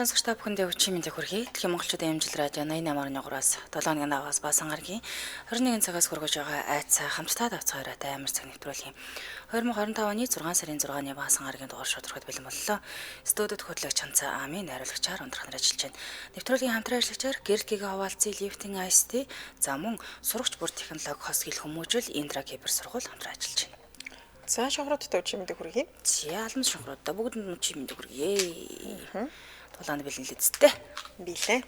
Сонсогч та бүхэндээ өчигдөр мэндийг хүргэе. Дэлхийн монголчуудын амжилт радио 88.3-аас 7 өдрийн аваас баасан гарагийн 21 цагаас хүргэж байгаа айцаа хамтдаа давцгаараа амар цаг нэвтрүүлгийн 2025 оны 6 сарын 6-ны баасан гарагийн дугаар шударгад бэлэн боллоо. Студиуд хөтлөгч Чанцаа Амийн найруулагчаар өндрөхнөр ажиллаж байна. Нэвтрүүлгийн хамтран ажиллагчаар Гэрэл Гига хаваалцын лифтинг ICT за мөн сурагч бүр технологи хос хэл хүмүүжил Индра кибер сургууль хамтран ажиллаж байна. За шугруудтай өчигдөр мэндийг хүргэе. За алмас шугруудтай бүгд нь өчигдөр мэндийг хүргэе. Тулааны бэлэн лэцтэй. Билээ.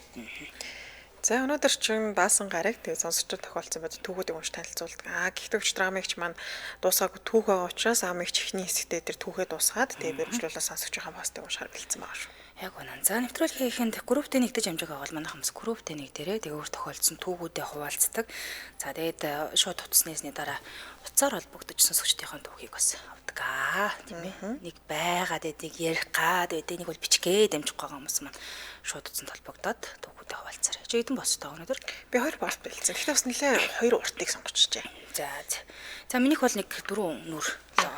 За өнөөдөр чинь баасан гараг тэгээ сонсогчдод тохиолдсон байж түүхүүдийг унш танилцуулдаг. Гэхдээ өчигдөр амигч маань дуусаагүй түүх байгаа учраас амигч ихний хэсэгтээ тэр түүхээ дуусгаад тэгээ бэрхжлүүлээ сонсогч байгаа постыг уншаар бэлдсэн байгаа шүү. Яг үнэн. За нэвтрүүлгийн ихэнд групптэй нэгдэж амжиг байгаа бол манай хамс групптэй нэгдэрээ тэгээ өөр тохиолдсон түүхүүдэд хуваалцдаг. За тэгээд шууд утаснээсний дараа утсаар холбогдож сонсогчдын түүхийг бас авдаг тийм ээ. Нэг байгаад нэг ярих гад байдаг, нэг бол бичгээ дамжих байгаа хүмүүс маань шууд утсанд холбогдоод түүхүүдэд хуваалцараа. Чи хэдэн бостой өнөөдөр? Би 2 борт бэлдсэн. Гэхдээ бас нэлээ 2 уртыг сонгочихжээ. За минийх бол нэг 4 нүр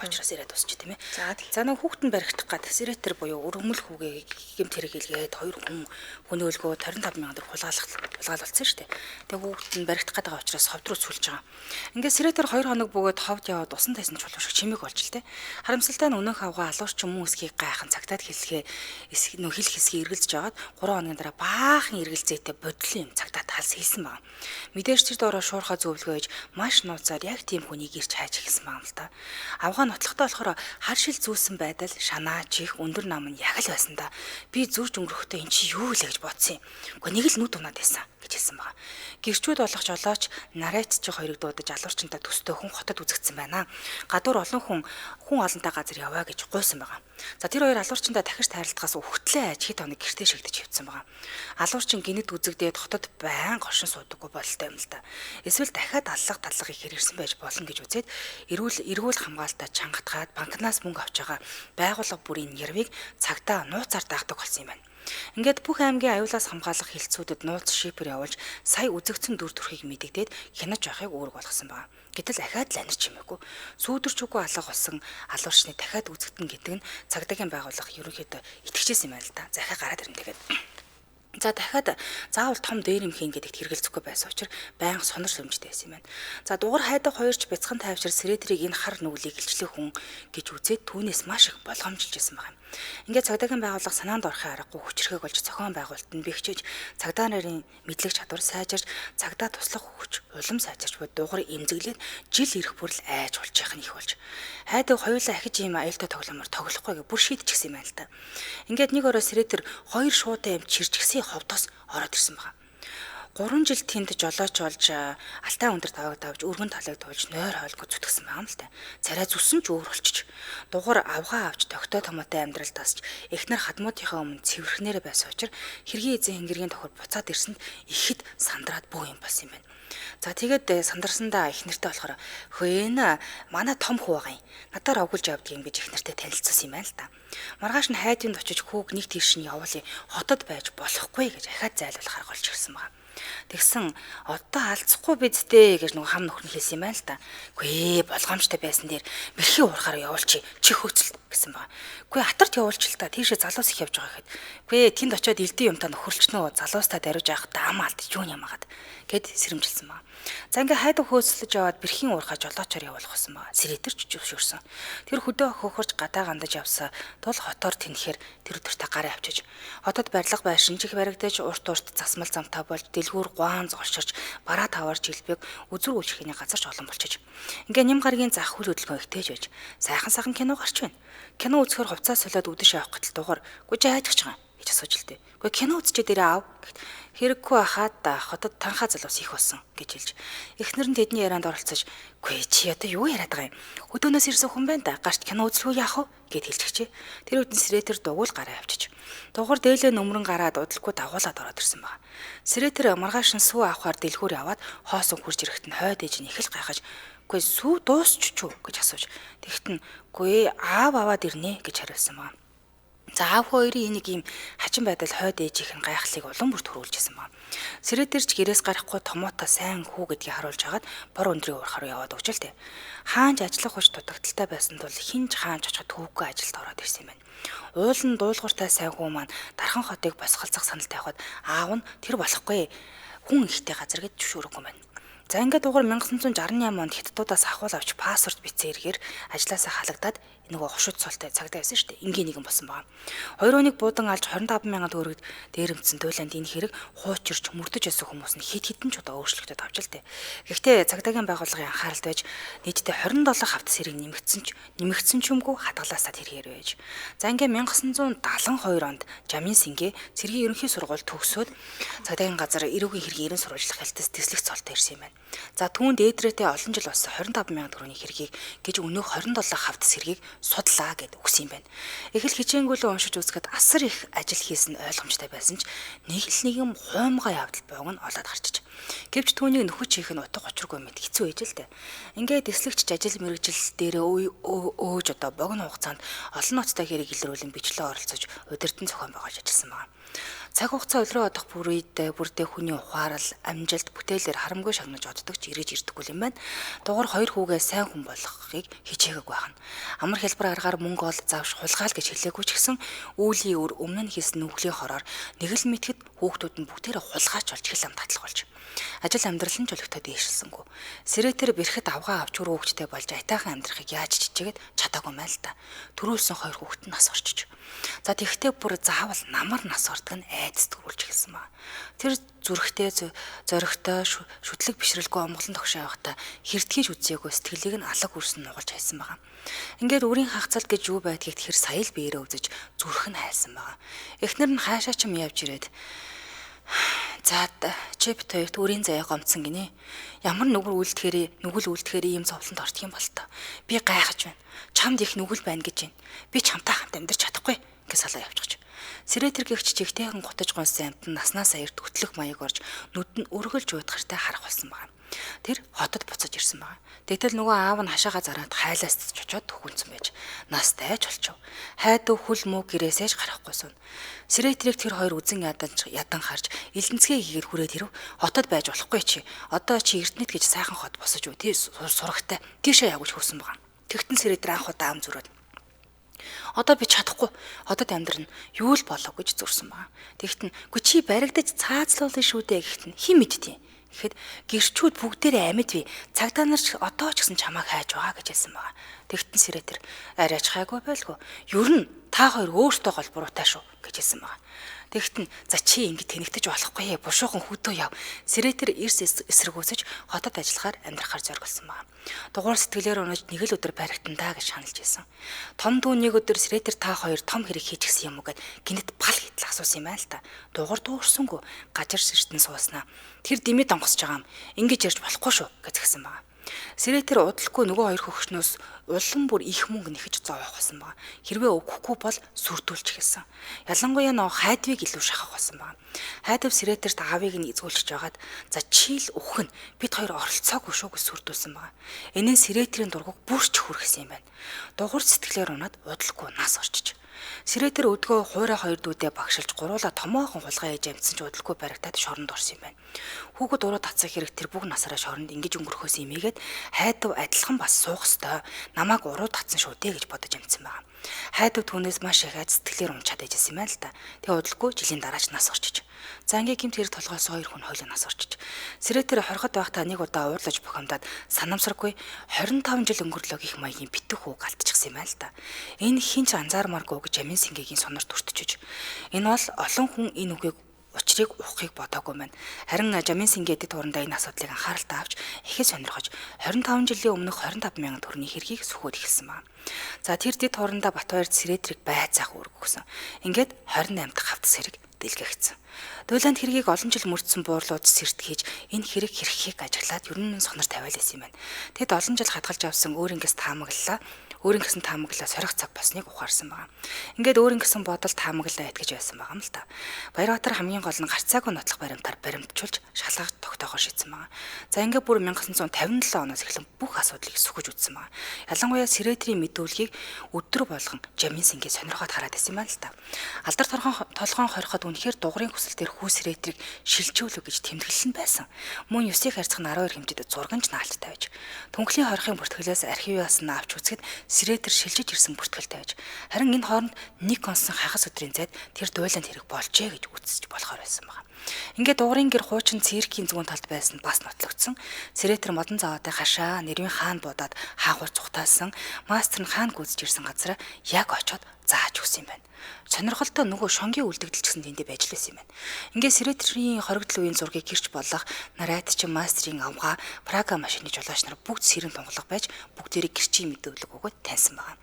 учраас ирээд тусч тийм ээ. За нэг хүүхдэн баригдах гад сэретер буюу өргөмөл хүүгээ гэмт хэрэг илгээд 2 хүн хөнөөлгөө 55 мянган төгрөг хулгайлалцсан шүү дээ. Тэгээ хүүхдэн баригдах гад байгаа учраас ховд руу сүлж байгаа. Ингээд сэретер 2 хоног бөгөөд ховд яваад усан тайсан чулуу шиг чимээг болж л дээ. Харамсалтай нь өнөөх авгаа алуурч юм үсгийг гайхан цагтаад хэлхээ нөх хэл хэсгийг эргэлзэж агаад 3 хоногийн дараа баахан эргэлзээтэй бодлын юм цагтаад халс хийсэн байна. Мэдээж тэр доороо шуурхаа зөвлөгөөж маш нууцаар яг тийм хүнийг ирж хайж эхэлсэн байна л да. Авгаа нотлохтой болохоор хар шил зүүсэн байдал шанаа чих өндөр нам нь яг л байсан да. Би зурж өнгөрөхдөө эн чи юу вэ гэж бодсон юм. Гэхдээ нэг л нүд унаад байсан гэж хэлсэн байгаа. Гэрчүүд болох жолооч нарайт чих хоёрыг дуудаж алуурчтай төстэй хүн хотод үзэгдсэн байна. Гадуур олон хүн олонтой газар яваа гэж гуйсан байгаа. За тэр хоёр алуурчтай дахиж тайралтгаас өгтлээ аж хэд хоног гэртээ шигдэж хөвцсөн байгаа. Алуурчин гинэд үзэгдээд хотод байн горшин суудаггүй бололтой юм л да. Эсвэл дахиад аллах таллах их ирсэн байж болно гэж үзээд эрүүл хамгаалтаа чангатгаад банкнаас мөнгө авч байгаа байгууллага бүрийн нэрвийг цагтаа нууцаар даахдаг болсон юм байна. Ингээд бүх аймгийн аюулаас хамгаалах хэлтсүүдэд нууц шипер явуулж сая үзэгдсэн дүр төрхийг мэдэгдээд хянаж явахыг үүрэг болгосон байна. Гэтэл ахаад л анирч юмээгүй. Сүүдэрч үгүй алга болсон алуурчны дахиад үзэгдэн гэдэг нь цагдаагийн байгууллага ерөнхийдөө итгэжсэн юм байна л да. Захиа гараад ирнэ тэгээд. За дахиад заавал том дээр юм хийн гэдэгт хэрэгэлцэхгүй байсан учраас байнга сонор сумжтэй байсан юм байна. За дугар хайдаг хоёрч бяцхан тайвшир сэрэтрийг энэ хар нүглийг илчлэх хүн гэж үзээд түүнээс маш их болгоомжилж байсан байна. Ингээд цагдаагийн байгууллага санаанд орохын аргагүй хүчрхэг болж зохион байгуулалтанд бэхжиж цагдаа нарын мэдлэг чадвар сайжирч цагдаа туслах хүч улам сайжирч буй дугар эмзэглээд жил ирэх бүрл айж болж яах нь их болж хайдаг хоёулаа ахиж ийм аюултай тоглоомор тоглохгүй гэж бүр шийдчихсэн юм байна л та. Ингээд нэг орой сэрэтэр 2 шуутай амт чирчгсэн ховдоос ороод ирсэн байна. 3 жил тэнд жолооч болж алтай өндөр таваг давж өргөн талыг туулж нойр хойлгоо зүтгэсэн байна л та. Царай зүсэн ч өөр болчих. Дугар авгаа авч тогтоо томоотой амьдрал тасч эхнэр хадмуудынхаа өмнө цэвэрхнээр байсан учраас хэргийн эзэн хингэргийн тохор буцаад ирсэнд ихэд сандраад бүү юм болсон юм байна. За тэгээд сандарсандаа эхнэртэй болохоор хөөе манай том хүү байгаа юм. Надаар огуулж явдаг юм гэж эхнэртэй танилцсан юм байна л та. Маргааш нь хайданд очиж хүүг нэг тийш нь явуулъя. Хотод байж болохгүй гэж ахаад зайлуулахаар голж ирсэн байна. Тэгсэн одоо алдахгүй бидтэй гэж нэг хам нөхөр нь хэлсэн юм байна л та. Үгүй болгоомжтой байсан дээр мэрхийн уурахаар явуулчих чи хөөцөл гэсэн байна. Үгүй атарт явуулчих л та тийшээ залуус их явж байгаа гэхэд. Үгүй тэнд очиод элдэн юмтаа нөхөрлчнөө залуустаа даруйж явах даам алд юу ямаагаад гэд сэрэмжилсэн байна. За ингээ хайдаг хөөцлөж яваад бэрхийн уурхаа жолоочоор явуулах гэсэн байна. Сэрэтэрч зөвшөөрсөн. Тэр хөдөө хөхөрч гадаа гандаж явсаа тул хотоор тэнхээр тэр өдөртөө гараа авчиж хотод барилга байшин чих баригдаж урт засмал замтаа болж дэлгүүр гуан золширч бараа таваарч хэлбэг үзүр үйлчлэхний газарч олон болчих. Ингээ нэм гарагийн зах хөл хөдөлгөөн ихтэйж байж сайхан кино гарч байна. Кино үзэхээр хувцас солиод үдэш авах гэтэл дугаар гүж хайж байгаа гэж асууж илтээ. Гэхдээ кино үзчихэд дээрээ аав гэт хэрэггүй хаад хотод танхаа залуус их болсон гэж хэлж эхнэр нь тэдний ярианд оролцож "Гүй чи одоо юу яриад байгаа юм? Өдөөнөөс ирсэн хүн байна да. Гарт кино үзлгүй яах вэ?" гэд хэлчихжээ. Тэр үдэн сэретэр дугуйл гараа авчиж. Дугур дээлээ нөмрөн гараад удалгүй дагуулад ороод ирсэн байна. Сэретэр маргааш нь сүү авахаар дэлгүүр яваад хоосон хурж ирэхэд нь хойд ээж нь их л гайхаж "Гүй сүү дуусч ч үү?" гэж асууж. Тэгэхэд нь "Гүй аав аваад ирнэ" гэж хариулсан байна. За аав хоёрын энийг ийм хачин байдал хойд ээжийнх нь гайхлыг улам бүр төрүүлж исэн байна. Сэрээ дээр ч гэрээс гарахгүй томото сайн хүү гэдгийг харуулж хагаад бор өндрийн уурхаар яваад өгч л дээ. Хаанч ажиллах хүч дутагдaltaй байсан тул хинж хаанч очиход төвөггүй ажилд ороод ирсэн юм байна. Уул нь дуулууртай сайн хүү маань дархан хотыг босголцох саналтай хахад аав нь тэр болохгүй хүн ихтэй газар гэж зөвшөөрөхгүй байна. За ингээд дугаар 1968 онд хятадуудаас ахуул авч паспорт бичсэн эргээр ажилласаа халагдаад нөгөө хошууд цолтой цагдаа байсан шүү дээ. Ингийн нэгэн болсон байна. 2 өнөг буудан алж 25,000 төгрөгд дээрэмцсэн туйланд энэ хэрэг хуучирч мөрдөж байсан хүмүүс нь хэд хэдэн ч удаа өөрчлөгдөд авч л дээ. Гэхдээ цагдаагийн байгууллагын анхааралд байж нийтдээ 27 хавт сэрийг нэмэгдсэн ч юмгүй хадгалаасаа тэргээр байж. За ингээд 1972 онд Жамин Сингэ цэргийн ерөнхий сургууль төгсөөд цагдаагийн газар эрүүгийн хэргийн ерэн сурвалжлах хялтас тэслэх цолтой ирсэн юм байна. За түүнд ээдрээтэй олон жил болсон 25,000 төгрөгийн хэргийг гэж өнөөх 27 хавт сэргийг судлаа гэд өгсөн юм байна. Их л хичээнгүйлэн уншиж үзэхэд асар их ажил хийсэн ойлгомжтой байсан ч нэгэн хуймгай явдал богино олоод гарчиж. Гэвч түүнийг нөхөж хийх нь утга учиргүй мэд хэцүү ээж л дээ. Ингээд эслэгч ажил мэргэжил дээр өөж одоо богино хугацаанд олон ноцтой хэрэг илрүүлэн бичлээ оролцож удирдан зохион байгуулж ажилласан байна. Цаг хугацаа өлрөө одох бүрдээ хүний ухаарал, амжилт, бүтээлээр харамгүй шагнаж оддогч ирэж ирдэггүй юм байна. Дугаар 2 хүүгээ сайн хүн болгохыг хичээгээгүй байна. Амар хэлбэр аргаар мөнгө ол завш хулгаал гэж хэлээгүй ч гэсэн үүлийн өр өмнө нь хийсэн нүглийн хороор нэг л мэтгэд хүүхдүүд нь бүгдээрээ хулгаач болж хэл ам татлах болж. Ажил амьдрал нь ч өлегтөд ийшилсэнгүй. Сэрэтэр бэрхэд авгаа авч өөр хүүхдтэй болж айтайхан амьдрахыг яаж чичээгээд чадаагүй мэн л та. Төрүүлсэн 2 хүүхэд нь нас орчиж. За тэгхдээ бүр заавал намар нас ордог нь айдас төрүүлж эхэлсэн ба. Тэр зүрхтэй зоригтой шүтлэг бишрэлгүй амгалан тогшоо явахдаа хэрдгийж үзээгүй сэтгэлийг нь алаг үрсэн нугалж хайсан байгаа. Ингээд үрийн хагцалт гэж юу байдгийг тэр сая л биерээ үзэж зүрх нь хайлсан байгаа. Эхнэр нь хаашаа ч юм явж ирээд за чип тоёрт үрийн заяа гомцсон гинэ. Ямар нүгэл үлдэхээр ийм зовлонд ортох юм бол тоо. Би гайхаж байна. Чамд их нүгэл байна гэж байна. Би чамтай хамт амьдарч чадахгүй гэж салаа явчихж. Сэрэтэр гихч чигтэйхэн гутаж гонсон амт наснаас аярт хөтлөх маяг орж нүд нь өргөлж уйдгартай харах болсон байна. Тэр хотод буцаж ирсэн байна. Тэгтэл нөгөө аав нь хашаага зараад хайлаас чочоод төхөнсөн байж настай ч болчихв. Хайд хөл мөг гэрээсээж гарахгүйсэн. Сэрээтрийг тэр хоёр үзэн ядан харж элэнцгээ хийгээд хүрээд ирв. Хотод байж болохгүй чи. Одоо чи Эрдэнэт гэж сайхан хот босож үү. Тэр сурагтай. Тийшээ явж хөөсөн байна. Тэгтэн Сэрэтэр анх удаа ам зүрээд одоо би чадахгүй. Хотод амьдрна. Юу л болов гэж зүрсэн байна. Тэгтэн гү чи баригдаж цаацлуулна шүү дээ гэхтэн хин мэдтий. Тэгэхэд гэрчүүд бүгдээрээ амьд бий. Цагдаа нар ч одоо ч гэсэн чамайг хайж байгаа гэж хэлсэн байгаа. Тэгтэн Сэрэтэр арайч хайгүй байлгүй. Ер нь та хоёр өөртөө гол буруутай шүү гэж хэлсэн байгаа. Тэгтэн за чи ингэ тэнэгтэж болохгүй бушуухан хөдөө яв. Сэрэтэр эрс эсрэгөөсөж хотод ажиллахаар амьдрахаар зориулсан байна. Дугаар сэтгэлээр унаж нэг л өдөр баригдана гэж шаналж ирсэн. Том дүү нэг өдөр Сэрэтэр та хоёр том хэрэг хийж гисэн юм уу гэд гинэт бал хитл асуусан юм аа л та. Дугаар дуурсангүй гажир сэртэн сууснаа. Тэр димэд онгосч байгаа юм. Ингэж ярьж болохгүй шүү гэж хэлсэн байна. Сэрэтэр удалгүй нөгөө 2 хөгшнөөс улам бүр их мөнгө нэхэж зовоох болсон байна. Хэрвээ өгөхгүй бол сүрдүүлж эхэлсэн. Ялангуяа нөгөө хайдвыг илүү шахах болсон байна. Хайдв Сэрэтэрт аавыг нь эзгүүлж жагаад за чийл өгөх нь бид хоёр оролцоогүй шүү гэж сүрдүүлсэн байна. Энэ нь Сэрэтэрийн дургуг бүрч хүргэсэн юм байна. Дугур сэтгэлээр унаад удалгүй нас орчиж. Сэрэтэр өдгөө хуурай 2 дүүдээ багшилж гуруула томоохон хулгай ээж амтсан ч удалгүй баригдаад шоронд орсон юм байна. Хүүхэд уруу татсан хэрэг тэр бүх насаараа шоронд ингэж өнгөрөхөөс имийгээд хайдв адилхан бас суух ёстой. Намааг уруу татсан шүү дээ гэж бодож амтсан байна. Хайдв түүнээс маш их айц сэтгэлээр унчаад ээжсэн юм байна л да. Тэгээ удалгүй жилийн дараач нас орчиж. За ингээ гэмт хэрэг толгоос 2 хүн хойлоо нас орчиж. Сэрэтэр хорхот байхдаа нэг удаа уурлаж бохомдаад санамсаргүй 25 жил өнгөрлөө гих маягийн битэх үг алдчихсан юм байна л да. Энэ хинч анзаармааргүй гэж Жамин Сингэгийн сонорт өртөжж. Энэ бол олон хүн энэ үгийг учрыг ухахыг бодоогүй маань. Харин Жамин Сингэдэд турандаа энэ асуудлыг анхааралтай авч ихэд сонирхож 25 жилийн өмнөх 25,000 төгрөгийн хэргийг сөхөөд эхэлсэн байна. За тэр дэд турандаа Батбаяр Сэрээтрийг байцаах үүрэг өгсөн. Ингээд 28 дахь хавтас хэрэг дэлгээгдсэн. Дуйланд хэргийг олон жил мөрдсөн буурлууд сэрт хийж энэ хэрэг хэрэгхийг ажиглаад ер нь сонор тавиал байсан юм байна. Тэд олон жил хадгалж авсан өөр ингээс таамаглалаа. өөрийн гэсэн таамаглаа сорих цаг болсныг ухаарсан байгаа. Ингээд өөрийн гэсэн бодол таамаглаа итгэж байсан байгаа юм л та. Баярбаатар хамгийн гол нь гарцаагүй нотлох баримтаар баримтжуулж шалгаж тогтоохоор шийдсэн байгаа. За ингээд бүр 1957 оноос эхлэн бүх асуудлыг сүхэж үтсэн байгаа. Ялангуяа Сэрэтрийн мэдүүлгийг өдөр болгон Жаминсингээ сонирхоод хараад байсан юм байна л та. Алдар толгоон хориход үнэхээр дугрын хүсэл дээр хүү Сэрэтрийг шилжүүлв гэж тэмдэглэл нь байсан. Мөн 9-ийг харьцах нь 12 хэмжээтэй зургийн наалт тавьж, түнхлийн хорихын бүртгэлээс архиваас нь авч үзэхэд Сэретэр шилжиж ирсэн бүртгэлтэй байж. Харин энэ хооронд нэг онсон хагас өдрийн зайд тэр дуйланд хэрэг болжээ гэж үзэж болохоор байсан байна. Ингээд дугрын гэр хуучин циркийн зүүн талд байсан бас нотлогдсон. Сэретэр модон заваатай хашаа нэрвийн хаан буудаад хаагур цухтаасан, мастер нь хаан гүйцэж ирсэн газараа яг очоод зааж өгсөн юм байна. Сонирхолтой нөгөө шонгийн үлдэгдэл ч гэсэн тэндээ байж лээсэн юм байна. Ингээд Сэретрийн хоригдл үеийн зургийг гэрч бодлох нарратчин мастерын авгаа Прага машины жолооч нар бүгд сэрэн тунгалаг байж бүгдээрээ гэрчийн мэдүүлэг өгөөд таньсан байна.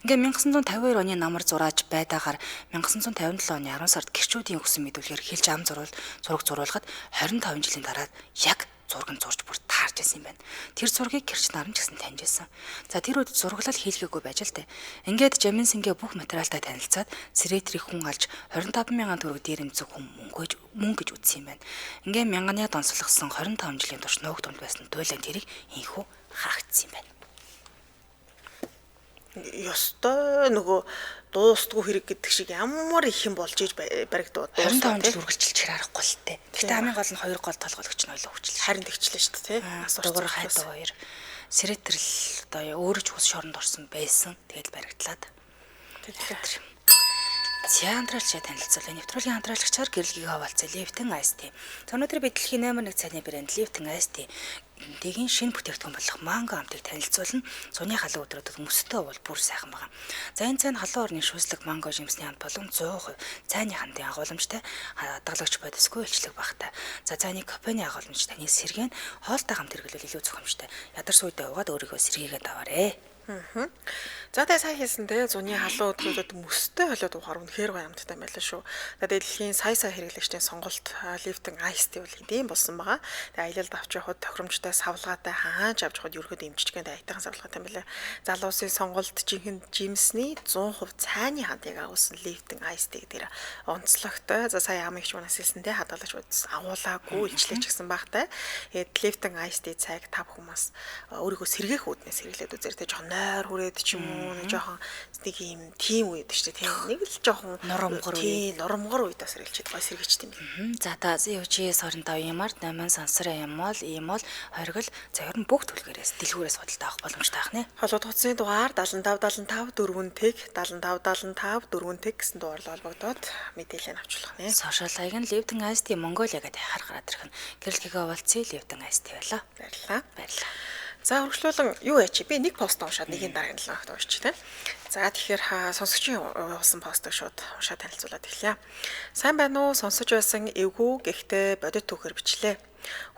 Ингээд 1952 оны намар зурааж байдаагаар 1957 оны 10 сард гэрчүүдийн өгсөн мэдүүлгээр хэлж ам зураг зуруулахад 25 жилийн дараа яг зураг нь зурж бүр таарч байсан юм байна. Тэр зургийг гэрч нар нь ч гэсэн таньж байсан. За тэр үед зураглал хийлгээгүй байж л тэ. Ингээд Жаминсингээ бүх материалтай танилцаад Сэретрийг хүн алж 25,000 төгрөг дээрэмцэх хүн мөнгө гэж үзсэн юм байна. Ингээд мянганы донцлогсон 25 жилийн турш нөөг дунд байсан дуйлан тэрийг инхүү харагдсан юм байна. Ёстой нөгөө дуустгүй хэрэг гэдэг шиг ямар их юм болж иж баригдаад 25 жил үргэлжилж харахгүй л тээ. Гэхдээ хамгийн гол нь хоёр гол толгойлогч нь ойлоо хүчлээ. Харин тэгчлээ шүү дээ, тий. Дугуйр хайдаг хоёр. Сэретрэл одоо өөрөө ч ус шоронд орсон байсан. Тэгэл баригдлаад. Тэгэхээр Циандралч танилцуулаа. Нэвтрүүлгийн хамтраалагчаар гэрлэгийг хаваалцсан Левтэн Айсти. Өнөөдөр бид дэлхийн 8-1 цайны брэнд Левтэн Айсти дэгийн шинэ бүтээгдэхүүн болох манго амтыг танилцуулна. Зуны халуун өдрүүдэд мөстэй бол бүр сайхан байгаа. За энэ цайн халуун орны шүүслэг манго жимсний хамт болон 100% цайны хандын агуулмжтай хадгалагч бодисгүй илчлэг багтай. За цайны копены агуулмж таны сэргээн хоолтой хамт хэрэглүүл илүү зөвхөмжтэй. Ядар сүйдээ угаад өөрийгөө сэргийгээд аваарэ. За тэгээ сайн хэлсэнтэй зуны халуун өдрүүдэд мөстэй болоод ухаар үнэхээр гоё амттай байлаа шүү. Тэгээ дэлхийн сая хэрэглэгчдийн сонголт Lifting Ice Tea бол хэдийн болсон байгаа. Тэгээ аялалд авч явахад тохиромжтой савлгаатай хаанч авч явахад ерөөд эмчжгэнд айтайхан савлгаатай байлаа. Залуусын сонголт жинхэнэ жимсний 100% цайны хандыг агуулсан Lifting Ice Tea дээр онцлогтой. За сая амигч манаас хэлсэнтэй хадгалагч бодис агуулаагүй илчлэгч гэсэн багтай. Lifting Ice Tea цайг тав хүмүүс өөрийгөө сэргээх үүднээс хэрэглээд үзэр тэ жохон нойр хүрээд ч юм уу нэг жоохон нэг юм тийм үед шүү дээ тийм нэг л жоохон норомгор үедээс сэргэлчихэд гой сэргэлчт юм. За та UG 25 ямар 8 сансар юм бол хоригл захирн бүх төлгөрөөс дэлгүүрээс худалдаа авах боломжтой байх нэ. Холбоо утасны дугаар 75 75 4 тэг 75 75 4 тэг гэсэн дугаарлал холбогдоод мэдээлэл авчлах нэ. Сошиал хаяг нь Lifting Ice Tea Mongolia гэдэг харахад ирэх нь гэрэлтгээ оволцъя Lifting Ice Tea байлаа. Баярлалаа. За өргөжлүүлэн юу яач би нэг пост уншаад нэгийн дараагийн 7 хоногт уншчих тийм. За тэгэхээр сонсогчийн уусан постыг шууд уншаад танилцуулаад эхлэе. Сайн байна уу? Сонсож байсан эвгүй гэхдээ бодит түүхээр бичлээ.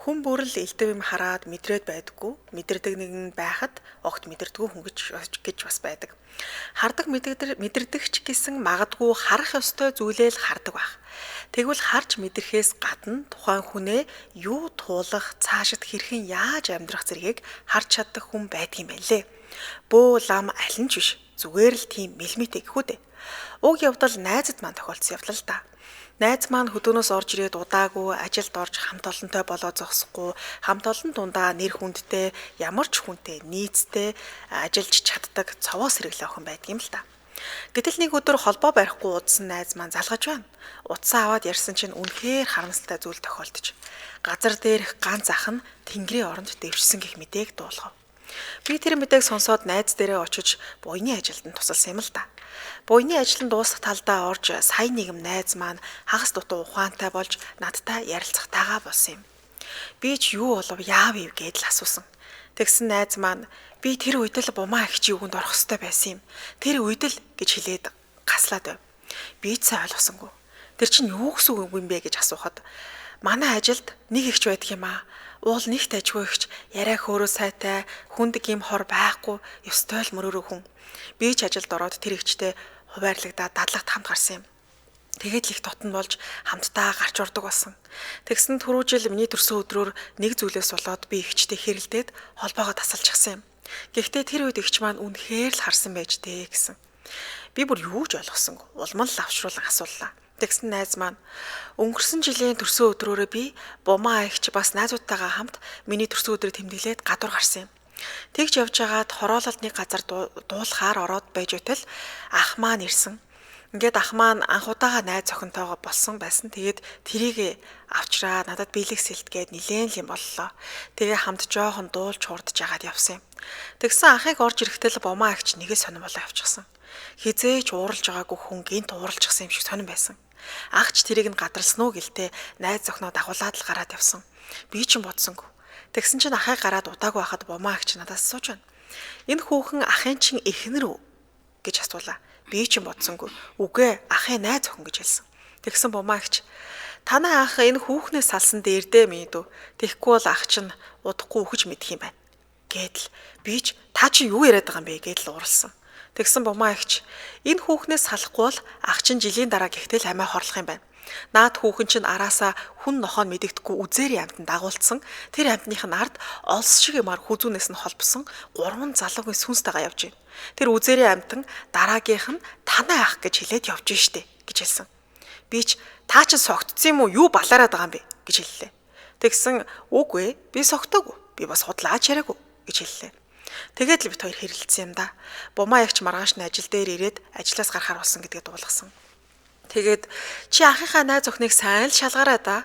Хүн бүрл элдэв юм хараад мэдрээд байдаггүй. Мэдэрдэг нэгэн байхад огт мэдэрдэггүй хүн гэж бас байдаг. Хардаг мэдэрдэгч гэсэн магадгүй харах ёстой зүйлээ л хардаг байх. Тэгвэл харж мэдрэхээс гадна тухайн хүнээ юу туулах, цаашид хэрхэн яаж амьдрах зэргийг харж чаддаг хүн байдаг юм байлээ. Бөө лам аль нь ч биш. Зүгээр л тийм мэлмитэ гэхүү дээ. Уг явдал найзад маань тохиолдсон явдал л да. Найз маань хөдөөнөөс орж ирээд удаагүй ажилд орж хамт олонтой болоо зогсохгүй хамт олон дундаа нэр хүндтэй ямар ч хүнтэй нийцтэй ажиллаж чаддаг цовоо сэргэлээ охин байдаг юм л да. Гэтэл нэг өдөр холбоо барихгүй удсан найз маань залгаж байна. Утсаа аваад ярьсан чинь үнэхээр харамсалтай зүйл тохиолдож. Газар дээрх ганц ах нь тэнгэрийн оронд дэвшсэн гэх мэдээг дуулгав. Би тэр мэдээг сонсоод найз дээрээ очиж буйны ажилд нь тусалсан юм л да. Буйны ажил нь дуусах талдаа орж сая нэгэн найз маань хагас дутуу ухаантай болж надтай ярилцахтайгаа болсон юм. Би ч юу болов яав ив гэдэл асуусан. Тэгсэн найз маань би тэр үед л бумаа ихчи юунд орох ёстой байсан юм. Тэр үед л гэж хэлээд гаслаад байв. Би ч сайн ойлгосонгүй. Тэр чинь юу гэсэн үг юм бэ гэж асуухад манай ажилд нэг ихч байдаг юм аа. Уул нэгт ажгүй ихч яриа хөөрөө сайтай хүндэг юм хор байхгүй ёстой л мөрөөрөө хүн. Би ч ажилд ороод тэр ихчтэй хуваарлагдаад дадлагт хамт гарсан юм. Тэгээд л их тотон болж хамтдаа гарч ордог болсон. Тэгсэн түрүү жил миний төрсөн өдрөөр нэг зүйлээс болоод би ихчтэй хэрэлдээд холбоогоо тасалчихсан юм. Гэхдээ тэр үед эгч маань үнэхээр л харсан байж дээ гэсэн. Би бүр юу ч ойлгосонгүй. Улам л авшруулан асууллаа. Тэгсэн найз маань өнгөрсөн жилийн төрсөн өдрөөрөө би бумаа эгч бас найзуудтайгаа хамт миний төрсөн өдрийг тэмдэглээд гадуур гарсан юм. Тэгж явж байгаад хороололд нэг газар дуулахаар ороод байж өтөл ах маань ирсэн. Ингээд ах маань анх удаага найз охинтойгоо болсон байсан. Тэгээд тэрийг авчраа надад биелэх сэлтгээд нилээн л юм боллоо. Тэгээ хамт жоохон дуулж хурдж агаад явсан юм. Тэгсэн ахыг орж ирэхдээ бумаа эгч нэгэ сонирн болоо явчихсан. Хизээч ууралж байгаагүй хүн гинт ууралжчихсан юм шиг сонирн байсан. Агч тэрийг нь гадарсан уу гэлтэй найз охиноо дагуулад л гараад явсан. Би ч бодсонгүй. Тэгсэн чинь ахыг гараад удаагүй байхад бумаа эгч надаас сууж байна. Энэ хүүхэн ахын чин эхнэр үү гэж асуулаа. Би ч бодсонгүй. Үгүй ахын найз охин гэж хэлсэн. Тэгсэн бумаа эгч танай ах энэ хүүхнээс салсан дээрдээ мэдв. Тэгэхгүй бол ах чинь удахгүй үхэж мэдх юм байна. Гэдэл би ч та чи юу яриад байгаа юм бэ гэдэл уралсан. Тэгсэн бумаа эгч энэ хүүхнээс салахгүй бол ах чинь жилийн дараа гихтэл амиа хорлох юм байна. Наад хүүхэн чинь араасаа хүн нохоо мэдэгдэхгүй үзээрийн амтнд дагуулсан. Тэр амтных нь ард олс шиг юмар хүзүүнээс нь холбосон 3 залуугийн сүнстайгаа явж байна. Тэр үзээрийн амтан дараагийнх нь танай ах гэж хэлээд явж штэ гэж хэлсэн. Би ч та чинь согтцсон юм уу? Юу балаараад байгаа юм бэ гэж хэллээ. Тэгсэн үгүй би согтоогүй. Би бас худлаач яриаггүй гэж хэллээ. Тэгээд л бит хоёр хэрэлдсэн юм да. Бумаа ягч маргааш нь ажил дээр ирээд ажлаас гарахаар болсон гэдгээ дуулгасан. Тэгээд чи ахынхаа найз охиныг сайн л шалгаараа да.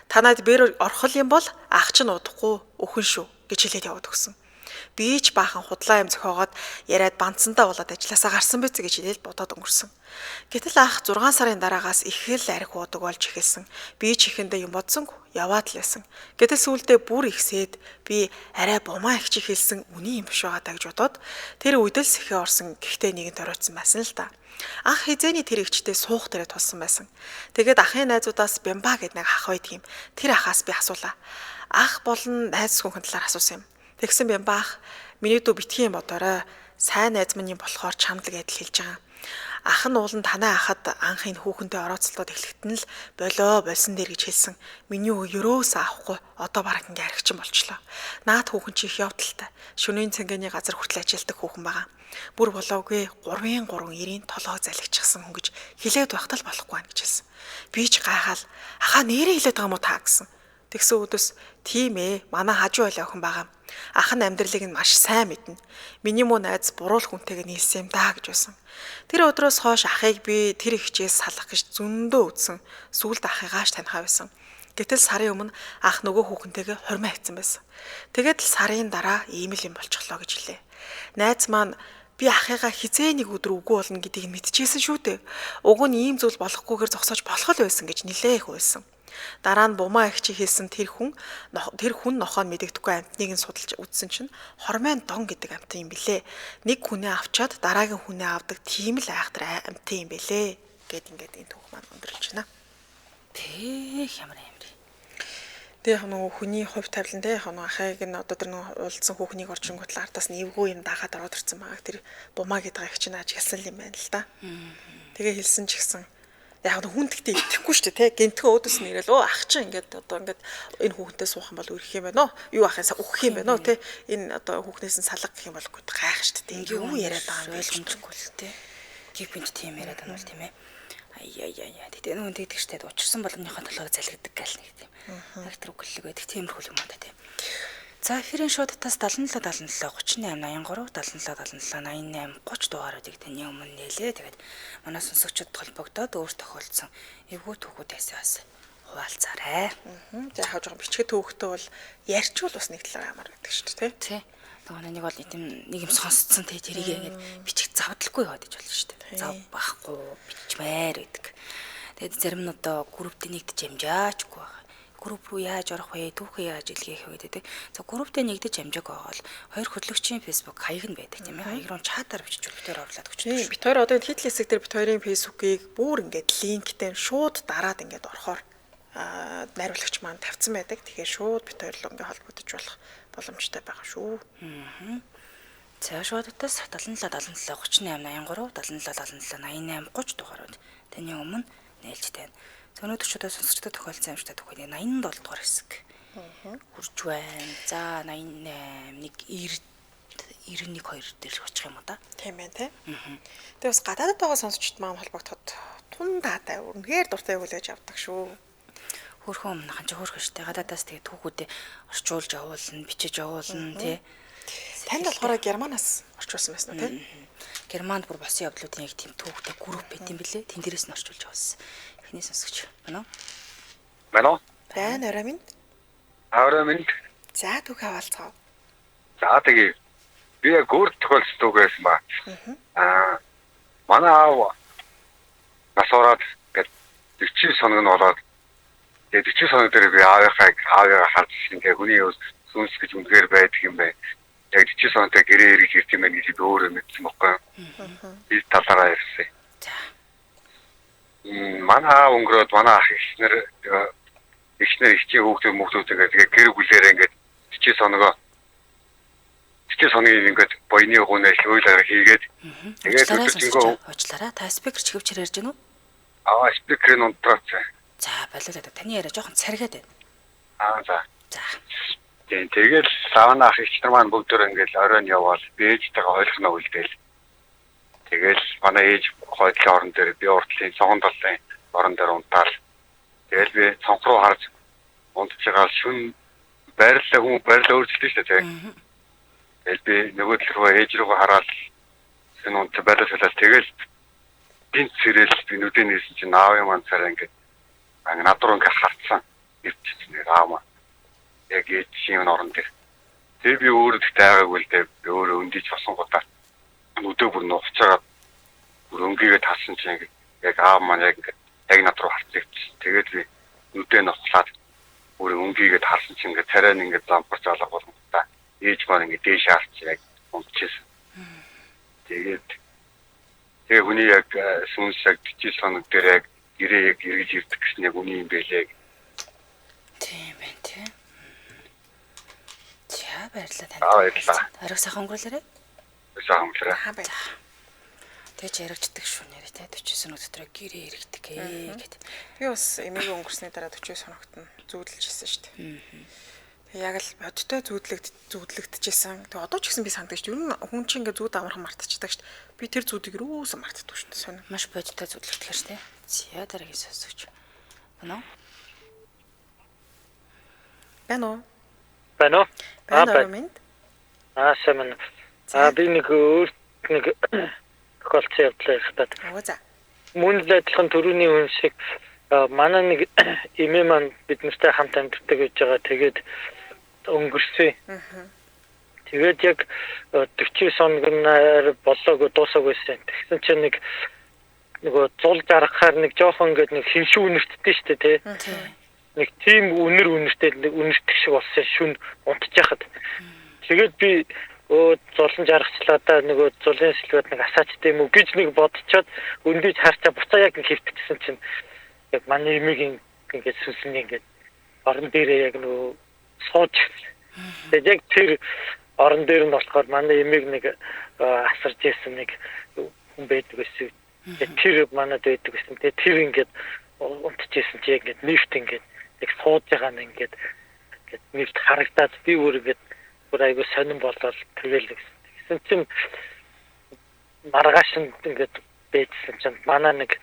Танад бэр орхол юм бол ах чинь удахгүй өхөн шүү гэж хэлээд яваад өгсөн. Би ч баахан худлаа юм зохиогоод яриад банцсандаа болоод ажлаасаа гарсан биз гэж хэлээд бодоод өнгөрсөн. Гэтэл ах 6 сарын дараагаас их л арх уудаг болж эхэлсэн. Би ч ихэндээ юм бодсонгүй яваад л байсан. Гэтэл сүүлдээ бүр ихсээд би арай бумаа их чи хэлсэн үний юм биш байгаа даа гэж бодоод тэр үед л сэхээ орсон гэхдээ нэгэн ториодсон байсан л да. Ах хизээний тэр эгчтэй суух дээрээ тулсан байсан. Тэгээд ахын найзуудаас Бямба гэдэг нэг ах байдаг юм. Тэр ахаас би асуулаа. Ах болон найз хүн талаар асуусан юм. Тэгсэн Бямба ах миний дүү битгий юм бодорой. Сайн найз минь болохоор чамд л гэдэл хэлж байгаа. Ах нь уулан танай ахад анхын хүүхэнтэй орооцолдоод эхлэхэд нь л болоо болсон дээр гэж хэлсэн. Миний өвөө ерөөсөө авахгүй одоо бараг ингээ архичин болчлоо. Наад хүүхэн чи их явдалтай. Шөнийн цангааны газар хүртэл ажилладаг хүүхэн байгаа. Бүр болоогүй 3-3 ирийн толгой залгичихсан хүн гэж хэлээд байхтал болохгүй байна гэж хэлсэн. Би ч гайхаал ахаа нэрээ хэлээд байгаа юм уу та гэсэн. Тэгсэн өдөөс тийм ээ манай хажуу байлаа охин байгаа. Ах нь амьдралыг нь маш сайн мэднэ. Миний муу найз буруул хүнтэйг нийлсэн юм даа гэж байсан. Тэр өдрөөс хойш ахыг би тэр ихчээс салах гэж зөндөө үдсэн. Сүүлд ахыгааш танихаа байсан. Гэтэл сарын өмнө ах нөгөө хүүхэнтэйгээ хормоо хийцэн байсан. Тэгээд л сарын дараа ийм л юм болчихлоо гэж хэлээ. Найз маань би ахыгаа хизээ нэг өдөр үгүй болно гэдгийг мэдчихсэн шүү дээ. Уг нь ийм зүйл болохгүйгээр зогсоож болох л байсан гэж нилээ их байсан. Дараа нь бумаа их чи хэлсэн тэр хүн нохоо мэдэгдэхгүй амтныг нь судалж үзсэн чинь хормын дон гэдэг амтан юм билээ. Нэг хүнээ авчаад дараагийн хүнээ авдаг тийм л айхтар амтан юм билээ. Гэт ингээд энэ түүх маань өндөрлж байна. Тэг ямар юм бэ? Тэг яг нөгөө хүний хувь тавилан те яг нөгөө ахыг нь одоо тэр нөгөө уулзсан хүүхнийг орчингууд л ардаас нэвгүй юм даахад ороод ирсэн байгаа. Тэр бумаа гэдэг их чинь ажигласан юм байна л да. Тэгээ хэлсэн ч гэсэн яг хүн тэгтээ итгэхгүй шүү дээ те гинтгэн өөдөөс нь ирээл ах чинь ингээд одоо ингээд энэ хүүхэнтэй суух юм бол үрэх юм байна уу юу ахын үхэх юм байна уу те энэ одоо хүүхнээс нь салга гэх юм бол гайх шүү дээ юу яриад байгаа юм ойлгомжгүй л те гипэнд тийм яриад байна бол тийм ээ ая тэгтээ нүн тэгдэг штэ учирсан болгоныхоо толгойг залгиддаг гал нэг тийм актер үгэлэг байдаг тиймэрхүү юм уу те за эфирийн шуудтаас 77 38 83 77 77 88 30 дугааруудыг таны өмнө нээлээ. Тэгээд манай сонсогчдод холбогдоод өөр тохиолдсон эвгүй түүхүүдээс бас хуваалцаарай. За яг жоохон бичгээ түүхтэй бол ярьчвал бас нэг талаар амар байдаг шүү дээ тий. Тэгээ нэг бол нэг юм сонсцсон тий тэрийг ингээд бичих завдлахгүй яваад иж болно шүү дээ. Зав бахгүй бичмээр байдаг. Тэгээд зарим нь одоо групптэй нэгдэж амжаачгүй байна. Групп руу яаж орох вэ? Түүхээ яаж илгээх вэ гэдэг. За групптэй нэгдэж амжааг байгаа бол хоёр хөтлөгчийн Facebook хаяг нь байдаг тийм ээ. Хаяг руу чатаар бичиж битээр оруулаад өгч. Бит хоёр одоо хит хэсэг дээр бит хоёрын Facebook-ыг бүр ингээд линктэй шууд дараад ингээд орохоор найруулагч маань тавьсан байдаг. Тэгэхээр шууд бит хоёр л ингээд холбогдож болох боломжтой байгаа шүү. За шуудтаас 77 77 38 83 77 77 88 30 дугаарууд таны өмнө нээлж тань. Өнөөдөр ч удаа сонсогчдод тохиолдсон юмштай түүхний 87 дугаар хэсэг. Хурж байна. За 88 нэг 91 2 дээр л очих юм уу да. Тийм байна тий. Тэгээ бас гадаадд байгаа сонсогчд маань холбогдоход тундаатай үнэхээр дуртай хүлээж авдаг шүү. Хөөхөн өмнөхөн ч хөөхөн штэ гадаадаас тэгээ түүхүүдээ орчуулж явуулна, бичиж явуулна тий. Танд болохоор Германаас орчуулсан байсан уу тий? Германд бүр болсон явдлуудын яг тийм түүхтэй групп байт юм бэлээ. Тэн дээрээс нь орчуулж явуулсан. Эхний сонсогч байна уу? Байна уу? Байна орой минь. Орой минь. За түүх хаваалцгаа. За тэгээ би яг өөр тохиолдсон түүх байсан ба. Манай аав нас ороод гээд 40 соног нь болоод тэгээд 40 соног дээр би аавыгаа харж ингээ хүний сүнс гэж үнээр байдаг юм байна. Яг 40 соногтой гэрээ эргэж ирэх юм байна гэж би өөрөө мэдсэн байхгүй. Би талаараа ярьсан. За. Манай аав өнгөрөөд манай ах ихнэр ихчийн хүүхдүүд ингээ гэр бүлээрээ ингээ 40 соногоо 40 соногийн ингээд боёны хуунаас ойлаараа хийгээд тэгээд өдөржингөө уучлаарай. Та спикер ч хөвчөр ярьж гэнэ үү? Спикерын унтраац. За болоолаа. Таны яриа жоохон царгаад байна. За. За. Тэгээд савна ах ихчнэр маань бүгдөө ингээд оройн яваал ээжтэйгээ ойлгоно үлдээл. Тэгээд манай ээж хойдлын орон дээр би уртлын цогон талын орон дээр унтаал. Тэгээд би цонх руу харж унтж байгаа шүн байрлал өөрчлөлт шүү дээ. Тэгээд би нөгөө тал руу ээж рүүгээ хараад энэ унт байрлалаас тэгэл гинт сэрэл би нүдэн нээсэн чинь аав юм цараа ингээд над руу ингээд харцсан. Ирчихсэн аав маа. Яг ээжийн орон дээр. Тэгээ би өөрөө тайгаагүй л дээ би өөрөө өндийч болсон гутаа. Нүдээ бүр нухаж байгаа. Бүр өнгийгээ тассан чинь ингээд яг аав маань яг ингээд яг над руу харцсан. Тэгээд би нүдээ нухлаад бүр өнгийгээ тассан чинь ингээд царай нь ингээд зампарч алга болно та. Ээж маань ингээд дээш харч яг унтчихсан. Тэгээ хүний яг сүнс яг 40 соног дээр яг гэрээ яг эргэж ирдэг гэсэн яг үний юм байлээ. Тийм байна тий. За баярлалаа танд. Арга сайхан өнгөрүүлээрэй. Сайхан өнгөрөө. Баярлалаа. Тэгж яригддаг шүү нэрээ тий 40 соног дотор гэрээ эргдэг гэд. Би бас эмээгээ өнгөрсний дараа 40 соногт нь зүүдэлж ирсэн шүү дээ. Яг л бодтой зүүдлэгдэжсэн. Тэгээ одоо ч гэсэн би санддаг шүү. Ер нь хүн чинь ингээ зүүд амархан мартчихдаг шүү. Би тэр зүүдийг юусэн мартдаг шүү. Сонь. Маш бодтой зүүдлэгдэхэр шүү. Зя дараагийн сонсогч. Байна уу? Байна уу? Байна уу? Байна минь. Сайн. Би нэг тохиолдсон явдлаа ярихтаад. За. Мөн л адилхан төрөний хүн шиг манай нэг эмээ маань бид нартай хамт амьдардаг гэж байгаа. Тэгээд өнгөрсөн. Тэгээд яг 40 соногноор болоог дуусаагүй байсан. Тэгсэн чинь нөгөө зул жаргахаар нэг жоохон ингээд нэг хиншүү үнэртдээ шүү дээ тий. Нэг тийм үнэртэй үнэртэх шиг болсон шүн унтж яхад. Тэгээд би зулан жаргачлаа да нөгөө зулын сэлбэд нэг асаачтай юм уу гэж нэг бодцоод өндийж харчаа буцаа яг хэвтчихсэн чинь яг манай эмигийн ингээд сүнсэн ингээд орон дээрээ яг нөгөө сууж. Тэгээд яг тэр орон дээр нь болохоор манай эмиг нэг асарж ирсэн нэг хүн байдаг гэсэн. Тэр манад байдаг гэсэн. Тэгээд тэр ингээд унтчихсэн чи яг ингээд лифт ингээд яг сууж байгаа нь ингээд лифт харагдаад би өөр ингээд бүр айгу сонирн болоод тэгэл гэсэн чинь маргааш нь ингээд бэжсэн чинь манай нэг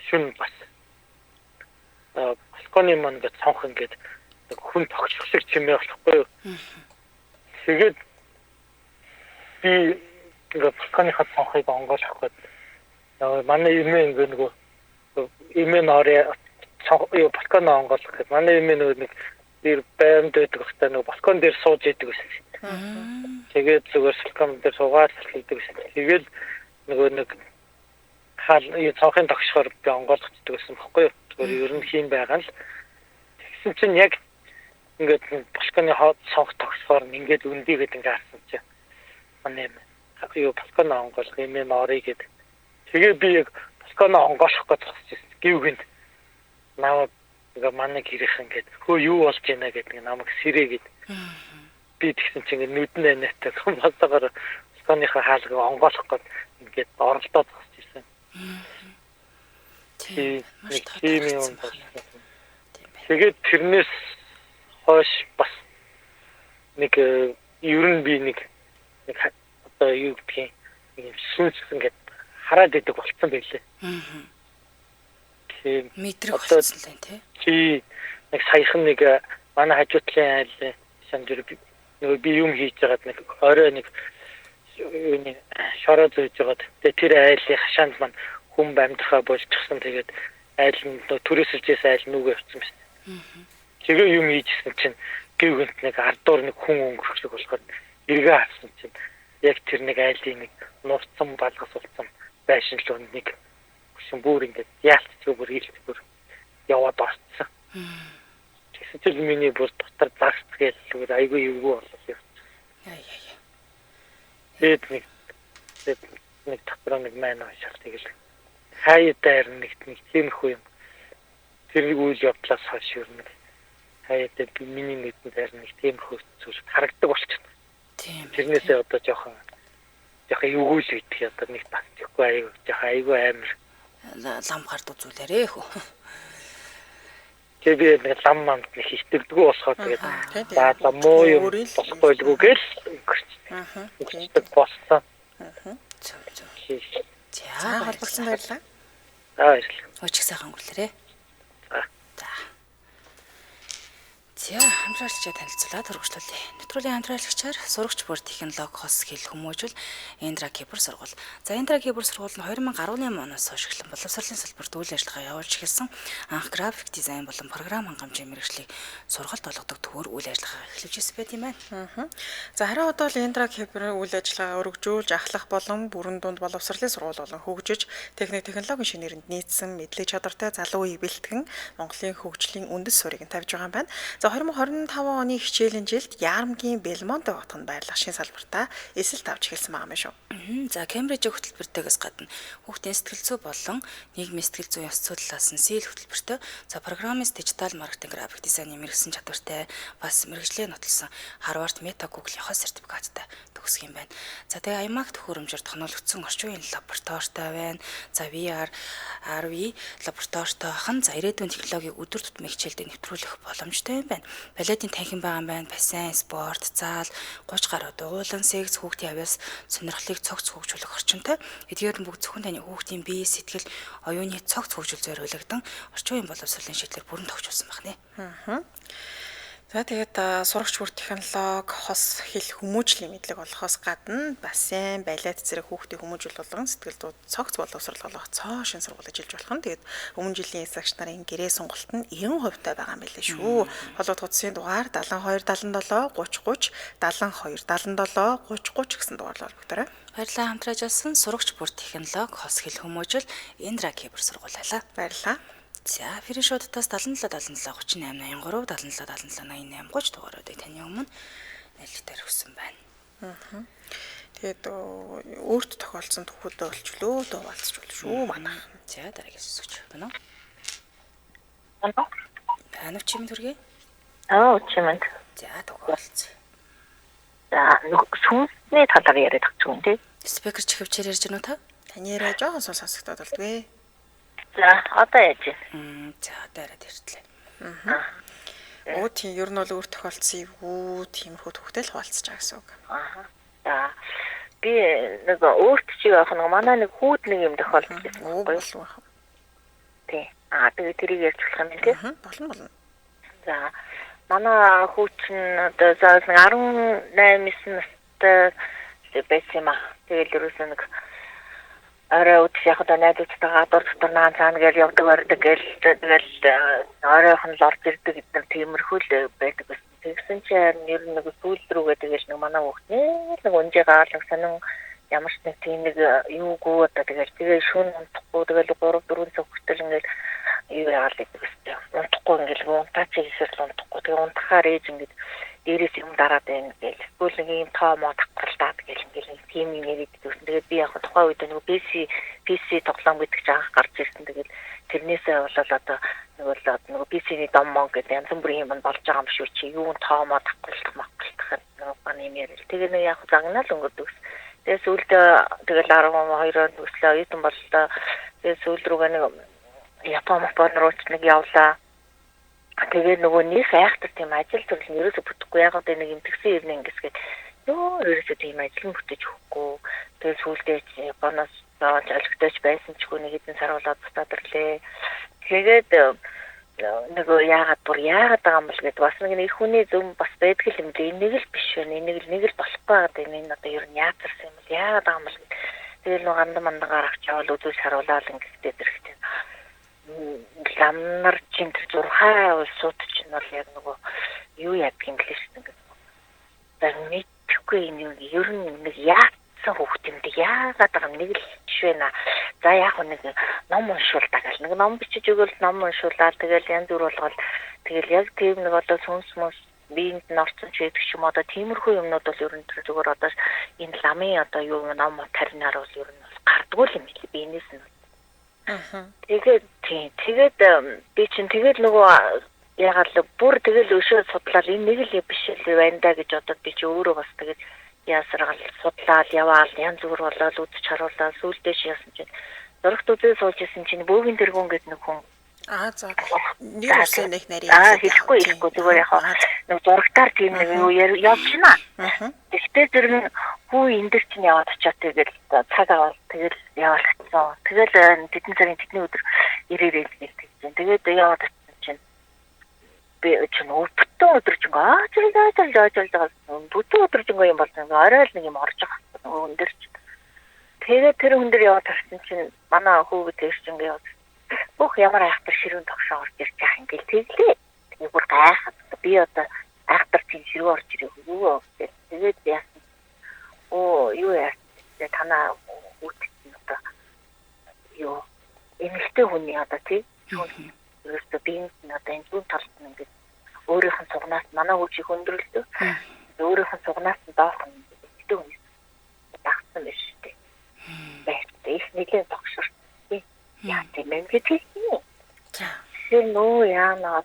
шүн бас балконы маань ингээд цонх ингээд хүн тогтчих шиг чимээ болохгүй юу. Тэгээд би ингээд балконыхаа цонхыг онгоолох гээд манай эмээ ингээд нөгөө эмээ нөрөө балкон онгоолох гээд манай эмээ нэг тэр баймд байдаг хэвээр нөгөө балкон дээр сууж идэг гэсэн. Тэгээд зүгээр балкон дээр суугаад салхидаг гэсэн. Тэгээд нөгөө нэг хаал цонхын тогшохоор би онгоолгочдөг гэсэн баггүй юу. Зүгээр ер нь хийм байгаа л. Тэгсэн чинь яг ингээд балконы цонх тогсохоор ингээд өндийгээд ингээд харсан чинь манай юу балкон онгоолго юм орё гэд. Тэгээ би яг балкон онгоолох гэж зогсчихсон. Гівгэнд намайг ингээ манай гэрийнхэн гээд хөө юу болж байна гэдэг намайг сэрээгээд би тэгсэн чинь ингээ нүдэн анаатай болоогоор балконыхаа хаалгыг онгоолох гээд ингээд оролдоод зогсож ирсэн. Тийм юм байна. Тэгээд тэрнээс хойш бас нэг ер нь би нэг юу гэдгийг нэг сүнс ингээд хараад идэг болцсон байлээ. Тийм мэдрэг болцсон л тий. Тий нэг саяхан нэг манай хажуутлын айл санжир нөгөө би юм хийж байгаад нэг орой нэг юуны шороо зөөж байгаад тэр айлын хашаанд маань хүн амьдрахаа болчихсон. Тэгээд айл нь төрөөс иржээс айл нүгэ явцсан байна. Тэгээ юм хийжсэн чинь гэвгэнт нэг ардуур нэг хүн өнгөрөх шиг болохоор эргээ харсан чинь яг тэр нэг айлын нэг нурцсан балгас уулцсан байшин л нэг шин бүр ингээд яалтцгүй бүр хийлцгүй яваад орцсон. Тэгсэн чинь миний бүр дотор загсгээл айгүй эвгүй болов юм. Тэгээд нэг дотор нэг маань ашиг тэгэл хаяа дээр нэг тиймэрхүү юм. Тэр үйл явдлаас хойш юу нэг хаяа дээр миний мэдэн дээр нэг тиймэрхүү зүйл харагдаг болчихно. Тийм. Тэрнээсээ одоо жоохон эвгүй л үйдэх одоо нэг бас тэгэхгүй айгүй амар лам гард үзүүлээрээ хөө. Тэгээ би нэг лам манд нэг хитэрдэггүй болохоор тэгээд за муу юм болохгүйгүй гэл өнгөрч болсон. За холбогдсон баярлаа. Баярлалаа. Өчиг сайхан өнгөрлөрөө. За хамтраалагчаа танилцуулаад хөргөжлүүлье. Нэвтрүүлгийн хамтраалагчаар сурагч бүр технологи хос хэл хүмүүжил Эндра Кибер сургууль. За Эндра Кибер сургууль нь 2018 оноос хойш эхлэн боловсролын салбарт үйл ажиллагаа явуулж эхэлсэн. Анх график дизайн болон програм хангамжийн мэргэжлийг сургалт олгодог төвөр үйл ажиллагаа эхлэж ирсэн байт юм байна. За харин одоо л Эндра Кибер үйл ажиллагаа өргөжүүлж ахлах болон бүрэн дунд боловсролын сургууль болон хөгжиж технологийн шинээрэнд нийцсэн мэдлэг чадвартай залуу үеийг бэлтгэн Монголын хөгжлийн үндэс суурийг тавьж байгаа юм байна. За 2025 оны хичээлийн жилд Яармгийн Белмонте хотод байрлах шин салбартаа эсэлт авч эхэлсэн байгаа юм шүү. За Кембрижийн хөтөлбөртөөс гадна хүүхдийн сэтгэл зүй болон нийгмийн сэтгэл зүйн ёс судлалаас нь СИЛ хөтөлбөртөө за программист дижитал маркетинг график дизайны мэргэжсэн чадвартай бас мэргэжлээ нотолсон Harvard Meta Google-ийн хос сертификаттай төгсөх юм байна. За тэгээ Аймаг төхөөрөмжөөр технологичсон орчин үеийн лабораторитой байна. За VR, RV лабораторитой хан за ирээдүйн технологиг өдөр тутмын хичээлдээ нэвтрүүлэх боломжтой юм байна. Балетын танхим байгаа юм байна. Бассейн, спорт, заал, 30 гаруй дуулан, секс, хүүхдийн авьяас, сонирхлыг цогц хөгжүүлэх орчинтой. Эдгээр нь бүгд зөвхөн таны хүүхдийн бие, сэтгэл, оюуны цогц хөгжүүл зориулагдсан орчин үеийн боловсролын шийдлэр бүрэн тохижуулсан байна. За тэгээд сурагч бүр технологи хос хэл хүмүүжлийн мэдлэг олохоос гадна бассейн, балет зэрэг хүүхдийн хүмүүжил болгон сэтгэл зүйн цогц боловсрол олгох цоо шин сургууль ажиллаж болох нь. Тэгээд өмнө жилийн эсэгч нарын гэрээ сонголт нь 90% таа байгаа юм билээ шүү. Холбогд утсын дугаар 72 77 30 30 72 77 30 30 гэсэн дугаарлаар холбогдорой. Баярлалаа хамтраж олсон сурагч бүр технологи хос хэл хүмүүжил Эндра Кибер сургууль байлаа. Баярлалаа. За фирийн шуудтаас 77 77 38 83 77 77 88 30 дугааруудыг таны өмнө нэлээд өгсөн байна. Тэгээд өөрт тохиолдсон төвхөдөө олчлөө дуулалцж болно шүү манай. За дараагийн сүсгч байна уу? Ано. Танав чимэд хүргэе. Чимэд. За тохиолдсон. За сүнсний талаар яриад байгаа юм тий. Спикер чихвчээр ярьж байна уу та? Таны яриа жоохон сонсогдоод болдгоо. За одоо яаж вэ? За дараад иртлээ. Оо тийм ер нь бол өөр тохиолдсон юу тиймэрхүү төвхтэй л хуваалцаж байгаа гэсэн үг. За би нэг өөрт чиг авах нэг манай нэг хүүд нэг юм тохиолдсон байсан. Болов. Тий. Тэгээд тэрийг ярьж болох юм тий. Болно. За манай хүүд чинь одоо 18-9 настай байсан юм аа. Тэгэл ерөөсөө нэг орой үдс яг одоо найзуудтайгаа гадуур дотор наан цаана гэж явдаг барьдаг гэл тэгэл оройхон л орж ирдэг гэдэг тиймэрхүү л байдаг гэсэн. Тэгсэн чинь ер нь нэг сүүл рүүгээ тэгэж нэг манай хүүхд нэг унжигаа л сонин ямар ч нэг тийм нэг юугүй одоо тэгээ шүүн унтахгүй тэгэл 3 4 цаг хүртэл ингээл юу яагаад гэдэг вэ? Унтахгүй ингээл унтаач хийсэл унтахгүй тэгээ унтахаар ээж ингээд дээрээс юм дараад байна гэл. Тэгвэл нэг юм тоо моо тагталтаад гэл ингээл тийм юм яриад гэсэн. Тэгээд би яг тухайн үед нэг PC тоглоом гэдэг чинь анх гарч ирсэн. Тэгээд тэрнээсээ болоод одоо нэг PC-ний дом мон гэдэг янз бүрийн юм болж байгаа юм шүү чи. Юу тоо моо тагталтах нэг баны юм яриад. Тэгээд нэг яг загнаа л өнгөрдөг. Тэгээд сүүлдээ тэгэл 12-оор төслөө оюутан боллоо. Тэгээд сүүл рүүгээ нэг Япон руу нэг явлаа. Тэгээ нөгөө нэг айхтар тийм ажил төрөл нь ерөөсө бүтэхгүй яг одоо нэг юм тэгсэн юм ингэсгээд ерөөсөө тийм ажил мөртөж өгөхгүй. Тэгээд сүүлдээ Японоос зааж олигдож байсан ч нэг хэдэн сар болоод бутаад ирлээ. Тэгээд нөгөө яагаад байгаа юм бол гэдэг бас нэг их хүний зөв бас байдаг юм дээ. Энийг л биш вэ. Энийг л болохгүй байгаа дээ. Энэ одоо ер нь яатарсан юм бол яагаад байгаа юм бол тэгэл нөгөө гандан авч явал үзүүл харуулаад ингээд зэрэгтэй. Ламнар чинь тэр зурхай улсууд чинь бол яг нөгөө юу яадаг юм бэлээ шүү дээ. За мэдхгүй энэ ер нь нэг яатсан хүүхд юм дээ. Яагаад байгаа нэг л жишээ нэ. За яг нэг ном уншуулдаг гал нэг ном бичиж өгвөл ном уншуулаад тэгэл янз бүр болгоод тэгэл яг тийм нэг одоо сүнс мөс биенд норцсон ч гэдэг ч юм одоо тиймэрхүү юмнууд бол ер нь тэр зүгээр одоо энэ ламын одоо юу ном таринаар бол ер нь гардггүй юм билий биенээс нь. Тэгээд би чинь тэгэл нөгөө ягаад л бүр тэгэл өшөө судлаад энэ нэг л биш л байна да гэж одоо би чи өөрөө бас тэгээд яасаргал судлаад яваал янз бүр болоод үзэж харуулаад сүулдээ яасан чинь зурагт үзээ суужсэн чинь бөөгийн тэргүүн гэдэг нэг хүн за нэр усан нэг нарийн хэлэхгүй зүгээр яг нэг зурагтаар тийм нэг юу явж байна. Тэгтээ тэр нь хүү энэ дэр чинь яваад очиад тэгэл цаг аваад тэгэл яваад очсон. Тэгэл тэдний цагийн тэдний өдөр ирээрээ хэлсэн. Тэгээд яваад очсон чинь би чинь бүтэн өдржингөө бүтэн өдржингөө юм болсон. Орой л нэг юм орж байгаа хүн дэр чинь. Тэгээд тэр хүн дэр яваад очсон чинь манай хүүгээ тэгш чинь яваад бүх ямар айхтар ширүүн тогшоо орж ирж байгаа юм гээл тэглээ. Тэгээ бүр гайхаад би одоо айхтар тийм ширүү орж ирэх юу вэ? Тэгээд яасан. Юу яасан. Танаа үүтгэн одоо юу эмэгтэй хүний одоо тийм өөрөөсөө биенд нь одоо энэ зүүн талд нь ингээд өөрийнх нь цугнаас манай хүчийг хөндрөлдөө өөрийнх нь цугнаас нь доох нь эмэгтэй хүний багтсан биш үү? Байх их нэгэн тогшоо яа тийм юм гэдэг юм. Тэр нөө яана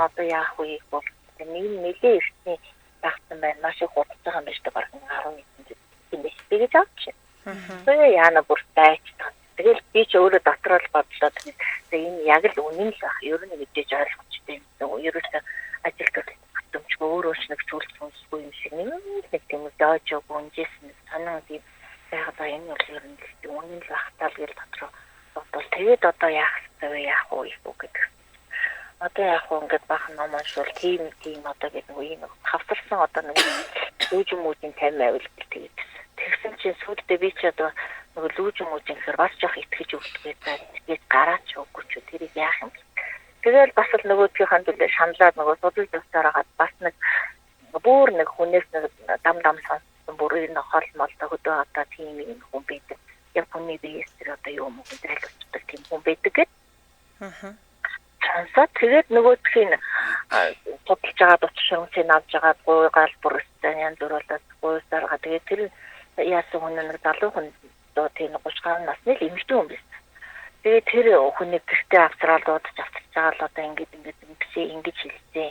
одоо яах вэ бол нэлээ ихний багтсан байна. Маш их хурц байгаа юм биш үү? Бараг 10 минут тэгэж авч. Тэгээ яана бүр дайч. Тэгэл би ч өөрөө дотроо л бодлоо. Тэгээ энэ яг л үнэн л ах. Ер нь мэдээж ойлгомжтой юм. Ерөөсөө ажилтнууд хатамжгүй өөрөө ч нэг зүйлс сонсгүй юм шиг нэг тийм дооч гүнжсэн санаа тийм байгаад энэ бол ер нь үнэн л ахтал гэл дотроо бодвол тэгээд одоо яах вэ гэдэг. Одоо яах вэ ингээд бахан ном уншвал тийм одоо гэдэг нэг юм хавтарсан одоо нэг лүүжмүүдийн 50% л тэгээд тэгсэн чинь сүүлдээ би ч одоо нэг лүүжмүүдийн гэхээр бас жоох итгэж өгдөг тэгээд гараач өггүй ч тэрийг яах юм. Тэгэл бас л нөгөөдгийнхэн төлөө шаналаад нөгөө судал зовсороод бас нэг бүр нэг хүнээс нэг дам сонсон бүр энэ хол молтой хөдөө одоо тийм юм хүн байдаг. Яг хүний биеэс тэр одоо юу юм уу зайлшгүй тийм хүн байдаг гэдэг. Сонсоод тэгээд нөгөөдхийн судалж байгаа дутшрымцыг авч байгаа гуйгаал бүрсэн янз бүрэлээс гуйсарга тэгээд тэр яасан хүн нэг 70 хүн доо тийм 30 гаруй насны л эмэгтэй хүн байсан. Тэгээд тэр хүний гэртээ авцраал дуудаж авчирч байгаа л одоо ингэж ингэж хэлсэн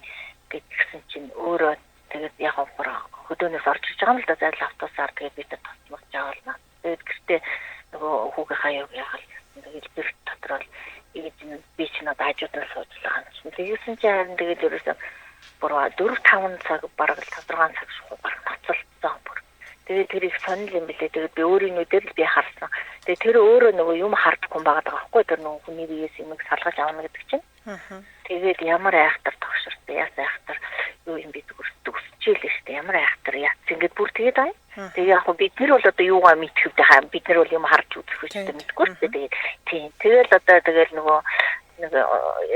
гэдгсэн чинь өөрөө тэгээд яг хөдөөнөөс орж иж байгаа юм л да зайл автобусаар тэгээд бид тосмож байгаа л наа. Тэгээд гэртээ нөгөө хүүгээ хаяа ягаал тэгээд гэр дотор л ингэж би ч надад хажуудаа сууж байгаа юм. Тэгсэн чинь харин тэгээд ерөөсөө бүр 4-5 цаг бараг л 5-6 цаг шууд тацалцсан бүр. Тэгээд тэр их сонир юм билээ. Тэгээд би өөрийн нүдээр л би харсан. Тэгээд тэр өөрөө нөгөө юм хардахгүй байгаа байхгүй тэр нөгөө хүний биеэс юм салгаж авна гэдэг чинь. Тэгээд ямар айхтар тогшртой яас айхтар юу юм бид үсчихэл шүү дээ. Ямар айхтар яац ингээд бүр тэгээд аа. Тэгээд яг бид нар бол одоо юугаа мэдэх вэ хаа бид нар бол юм харж үзэх үү гэдэг мэдгүй шүү дээ. Тийм. Тэгэл одоо тэгэл нөгөө нэг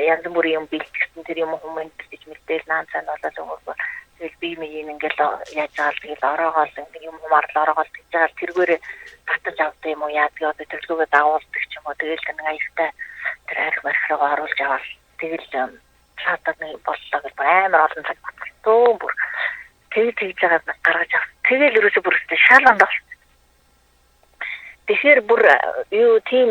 янз бүрийн юм бэлтгэсэн тэр юм хүмүүс гэж мэдээлэл наанцаа болоод тэгэл би мийг ингээл яаж аал тэгэл ороогоол юм humаарл ороогоол гэж байгаа тэргээрээ татаж авдаг юм уу яадаг одоо төрлөөгөө дагуулдаг ч юм уу тэгэл нэг аяхтай тэр арх мархраа оруулж аваад тэгэл цаатад нэг боллоо гэж амар олон цаг батлаа бүр тэгж байгаа гаргаж авах тэгэл ерөөсө бүр шаалганд болсон. Тэгэхээр бүр юу тийм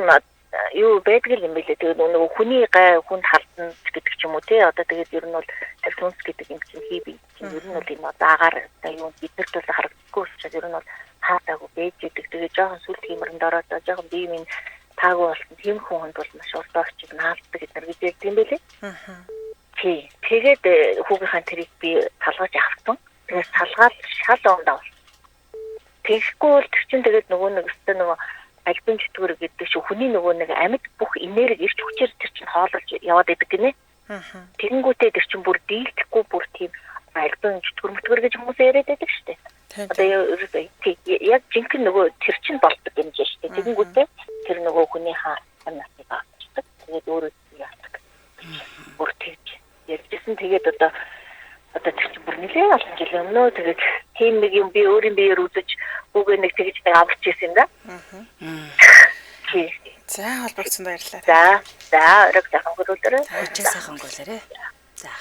юу байдаг юм бэлээ тэгээд нөгөө хүний гай хүнд халтна гэдэг ч юм уу тий одоо тэгээд ер нь бол тэр сүнс гэдэг юм чинь хийбий ер нь бол энэ одоо агаар юу биднэрт бол харагдахгүй учраас ер нь бол хаатаагүй бэж идэг тэгээд жоохон сүлт хэмрэнд ороод жоохон бие минь таагүй болсон тийм хүнд бол маш урдаа очиж наалдаг гэдэг нар гэж ярьд юм бэлээ. Тий тэгээд хүүгийнхаа тэрийг би талгаж авсан. Тэгээд талгаад шал онд Тэгэхгүй бол тэр чинь тэгээд нөгөө нэг өстой нөгөө альбом чөтгөр гэдэг шиг хүний нөгөө нэг амьд бүх энерги ирч хүчээр тэр чинь хоололж яваад идэг гинэ. Тэгэнгүүтээ тэр чинь бүр дийлдэхгүй бүр тийм альбом чөтгөр гэж хүмүүс яриад байдаг шүү дээ. Одоо яг жинхэнэ нөгөө тэр чинь болдог юм жишээ шүү дээ. Тэгэнгүүтээ тэр нөгөө хүний хаанаас авчихдаг. Тэгээд өөрөө яадаг. Бүр тэгж ярьжсэн. Тэгээд одоо тэр чинь бүр нэлээд олон жил өмнө тэгээд тийм нэг юм би өөрийн биеэр үзэж үгүй нэг тэгж нэг авч ирсэн юм да. За холбогдсон баярлалаа. За өрөг сайхан гөрүүлээрэй. Сайхан гөрүүлээрэй. За.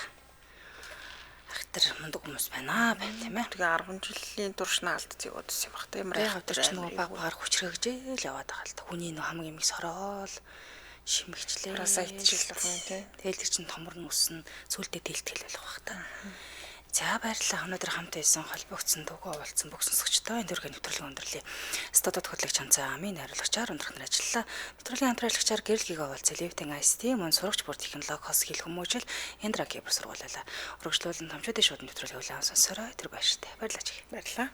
Ахтар мундаг хүмүүс байна тийм ээ. Тэгээ 10 жилийн турш наалдц яваад байсан юм бах. Ямар ахтар ч нөгөө баг хүчрэгжээл яваад байгаа л та. Хүний нөгөө хамаг юмыг сороол шимэгчлээ. Идчихлэх юм тий. Тэгэл тэр чин томор нь өснө. Сүултээ тэлтгэл болох бах та. За баярлалаа. Өнөөдөр хамт байсан холбогдсон дуугүй уулзсан бүх сонсогчдоо энэ дөрөв нэвтрүүлгийн өндөрлөе. Студид хөтлөгч Чанцаа амийн найруулагчаар өндрөх нар ажиллалаа. Нэвтрүүлгийн хамтраалагчаар гэрэлгийг оволцол Левтэн ICT мөн сурагч бүр технологи хос хэл хүмүүжил Эндрагийн бүр сургуулиалаа. Урагшлуулсан томчуудын шууд нэвтрүүлгийг улаан сонсороо тэр баяртай. Баярлалаа. Баярлалаа.